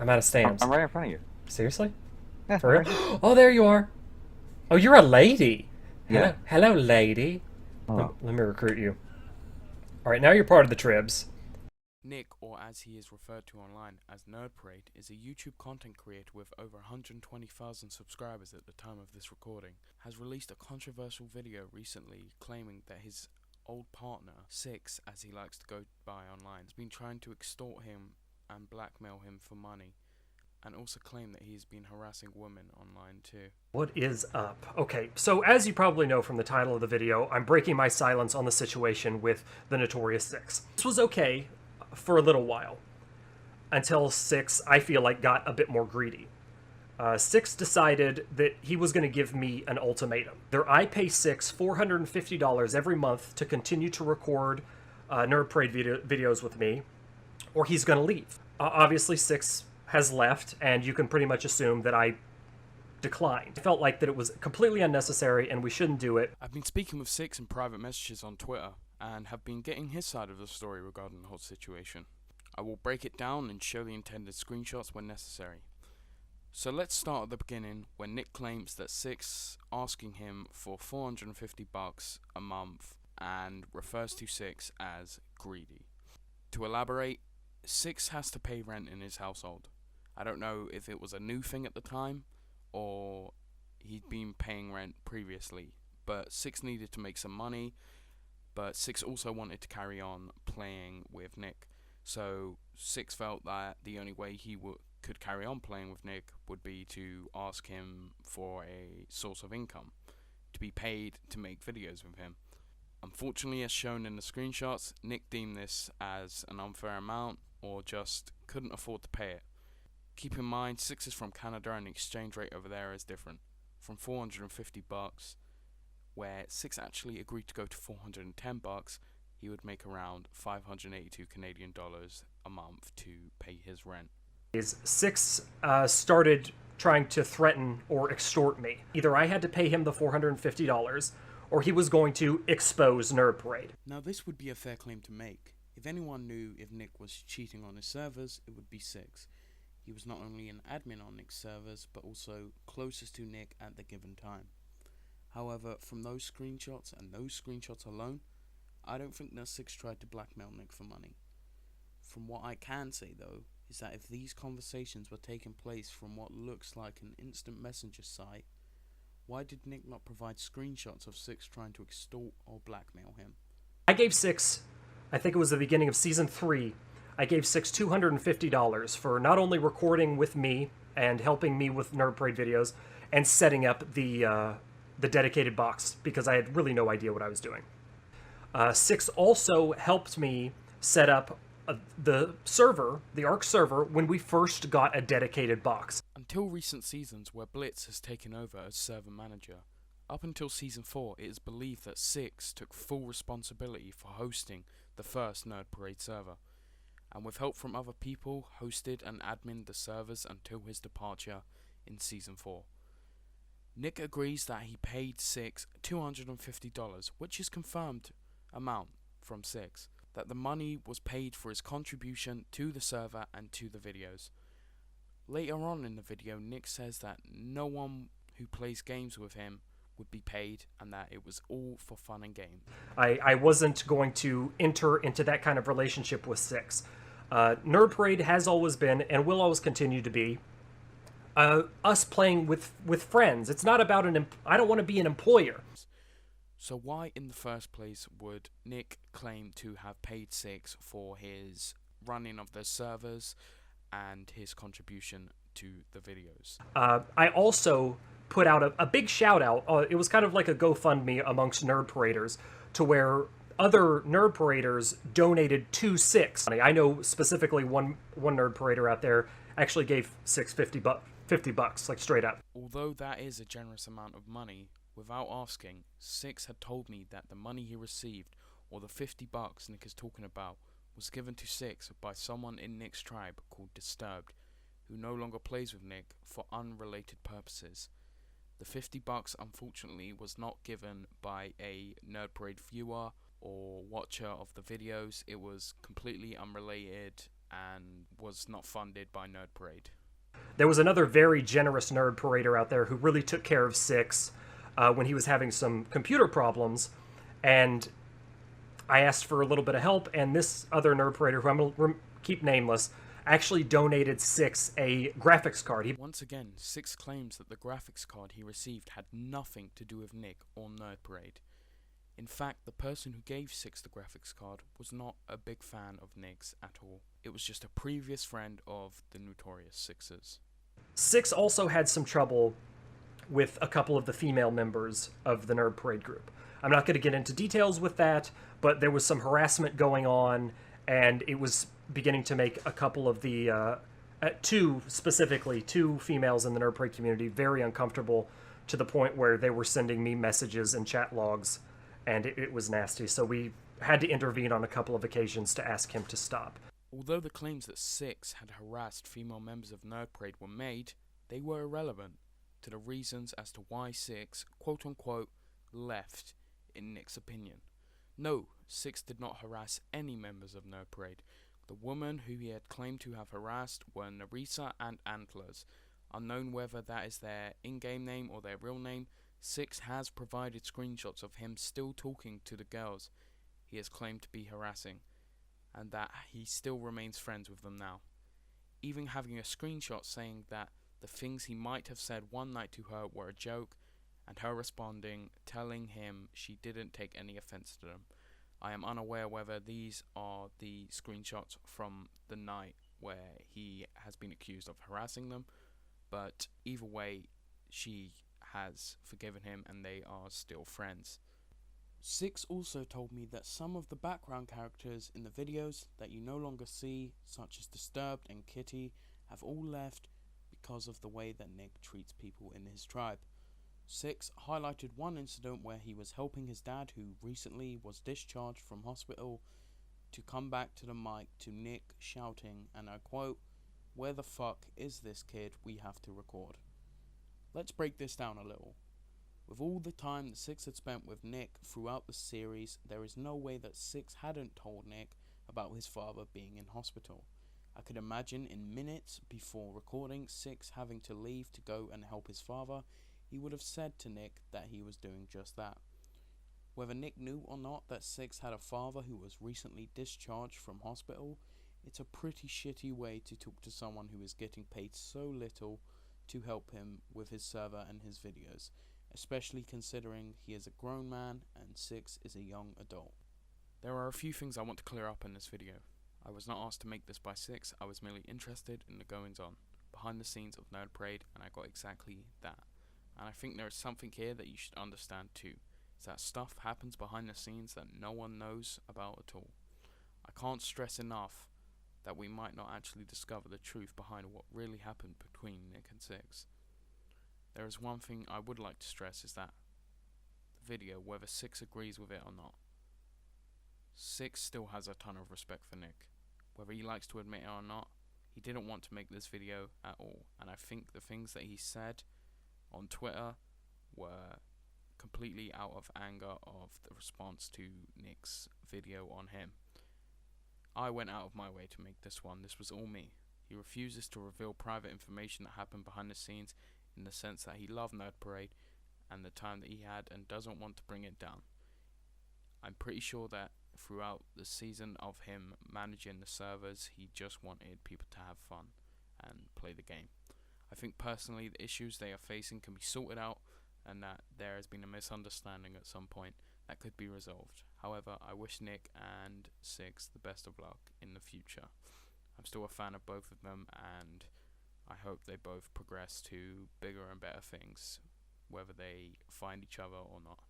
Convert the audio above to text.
I'm out of stamps. I'm right in front of you. Seriously? Yeah, For I'm real? right here. Oh, there you are. Oh, you're a lady. Yeah. Hello, lady. Oh, Let me recruit you. All right, now you're part of the Tribs. Nick, or as he is referred to online as Nerd Parade, is a YouTube content creator with over 120,000 subscribers at the time of this recording. Has released a controversial video recently claiming that his old partner, Sixx as he likes to go by online, has been trying to extort him and blackmail him for money, and also claim that he has been harassing women online too. What is up? Okay, so as you probably know from the title of the video, I'm breaking my silence on the situation with the Notorious Sixx. This was okay for a little while, until Sixx, I feel like, got a bit more greedy. Sixx decided that he was going to give me an ultimatum. Either I pay Sixx $450 every month to continue to record Nerd Parade videos with me, or he's going to leave. Obviously, Sixx has left, and you can pretty much assume that I declined. I felt like that it was completely unnecessary and we shouldn't do it. I've been speaking with Sixx in private messages on Twitter and have been getting his side of the story regarding the whole situation. I will break it down and show the intended screenshots when necessary. So let's start at the beginning when Nick claims that Sixx asking him for $450 a month and refers to Sixx as greedy. To elaborate, Sixx has to pay rent in his household. I don't know if it was a new thing at the time or he'd been paying rent previously, but Sixx needed to make some money, but Sixx also wanted to carry on playing with Nick. So Sixx felt that the only way he could carry on playing with Nick would be to ask him for a source of income, to be paid to make videos with him. Unfortunately, as shown in the screenshots, Nick deemed this as an unfair amount or just couldn't afford to pay it. Keep in mind, Sixx is from Canada and the exchange rate over there is different. From $450, where Sixx actually agreed to go to $410, he would make around 582 Canadian dollars a month to pay his rent. Sixx started trying to threaten or extort me. Either I had to pay him the $450 or he was going to expose Nerd Parade. Now this would be a fair claim to make. If anyone knew if Nick was cheating on his servers, it would be Sixx. He was not only an admin on Nick's servers, but also closest to Nick at the given time. However, from those screenshots and those screenshots alone, I don't think that Sixx tried to blackmail Nick for money. From what I can say though, is that if these conversations were taking place from what looks like an instant messenger site, why did Nick not provide screenshots of Sixx trying to extort or blackmail him? I gave Sixx, I think it was the beginning of season 3, I gave Sixx $250 for not only recording with me and helping me with Nerd Parade videos and setting up the dedicated box because I had really no idea what I was doing. Sixx also helped me set up the server, the Ark server, when we first got a dedicated box. Until recent seasons where Blitz has taken over as server manager, up until season 4 it is believed that Sixx took full responsibility for hosting the first Nerd Parade server, and with help from other people hosted and admin the servers until his departure in season 4. Nick agrees that he paid Sixx $250, which is confirmed amount from Sixx, that the money was paid for his contribution to the server and to the videos. Later on in the video, Nick says that no one who plays games with him would be paid and that it was all for fun and games. I wasn't going to enter into that kind of relationship with Sixx. Nerd Parade has always been and will always continue to be us playing with friends. It's not about I don't want to be an employer. So why in the first place would Nick claim to have paid Sixx for his running of the servers and his contribution to the videos? I also put out a big shout out. It was kind of like a GoFundMe amongst Nerd Paraders to where other Nerd Paraders donated to Sixx. I know specifically one Nerd Parader out there actually gave Sixx $50, like straight up. Although that is a generous amount of money, without asking, Sixx had told me that the money he received, or the $50 Nick is talking about, was given to Sixx by someone in Nick's tribe called Disturbed, who no longer plays with Nick for unrelated purposes. The $50 unfortunately was not given by a Nerd Parade viewer or watcher of the videos. It was completely unrelated and was not funded by Nerd Parade. There was another very generous nerd parader out there who really took care of Sixx when he was having some computer problems, and I asked for a little bit of help, and this other nerd parader, who I'm going to keep nameless, actually donated Sixx a graphics card. Once again, Sixx claims that the graphics card he received had nothing to do with Nick or Nerd Parade. In fact, the person who gave Sixx the graphics card was not a big fan of Nick's at all. It was just a previous friend of the Notorious Sixxes. Sixx also had some trouble with a couple of the female members of the Nerd Parade group. I'm not going to get into details with that, but there was some harassment going on, and it was beginning to make a couple of the, two females in the Nerd Parade community very uncomfortable, to the point where they were sending me messages and chat logs, and it was nasty. So we had to intervene on a couple of occasions to ask him to stop. Although the claims that Sixx had harassed female members of Nerd Parade were made, they were irrelevant to the reasons as to why Sixx, quote-unquote, left, in Nick's opinion. No, Sixx did not harass any members of Nerd Parade. The woman who he had claimed to have harassed were Narisa and Antlers. Unknown whether that is their in-game name or their real name, Sixx has provided screenshots of him still talking to the girls he has claimed to be harassing, and that he still remains friends with them now. Even having a screenshot saying that the things he might have said one night to her were a joke, and her responding, telling him she didn't take any offense to them. I am unaware whether these are the screenshots from the night where he has been accused of harassing them, but either way, she has forgiven him and they are still friends. Sixx also told me that some of the background characters in the videos that you no longer see, such as Disturbed and Kitty, have all left because of the way that Nick treats people in his tribe. Sixx highlighted one incident where he was helping his dad, who recently was discharged from hospital, to come back to the mic to Nick shouting, and I quote, "Where the fuck is this kid? We have to record." Let's break this down a little. With all the time that Sixx had spent with Nick throughout the series, there is no way that Sixx hadn't told Nick about his father being in hospital. I could imagine in minutes before recording Sixx having to leave to go and help his father, he would have said to Nick that he was doing just that. Whether Nick knew or not that Sixx had a father who was recently discharged from hospital, it's a pretty shitty way to talk to someone who is getting paid so little to help him with his server and his videos, especially considering he is a grown man and Sixx is a young adult. There are a few things I want to clear up in this video. I was not asked to make this by Sixx, I was merely interested in the goings on, behind the scenes of Nerd Parade, and I got exactly that. And I think there is something here that you should understand too, is that stuff happens behind the scenes that no one knows about at all. I can't stress enough that we might not actually discover the truth behind what really happened between Nick and Sixx. There is one thing I would like to stress, is that the video, whether Sixx agrees with it or not, Sixx still has a ton of respect for Nick. Whether he likes to admit it or not, he didn't want to make this video at all, and I think the things that he said on Twitter were completely out of anger of the response to Nick's video on him. I went out of my way to make this one. This was all me. He refuses to reveal private information that happened behind the scenes, in the sense that he loved Nerd Parade and the time that he had and doesn't want to bring it down. I'm pretty sure that throughout the season of him managing the servers, he just wanted people to have fun and play the game. I think personally the issues they are facing can be sorted out, and that there has been a misunderstanding at some point that could be resolved. However, I wish Nick and Sixx the best of luck in the future. I'm still a fan of both of them, and I hope they both progress to bigger and better things, whether they find each other or not.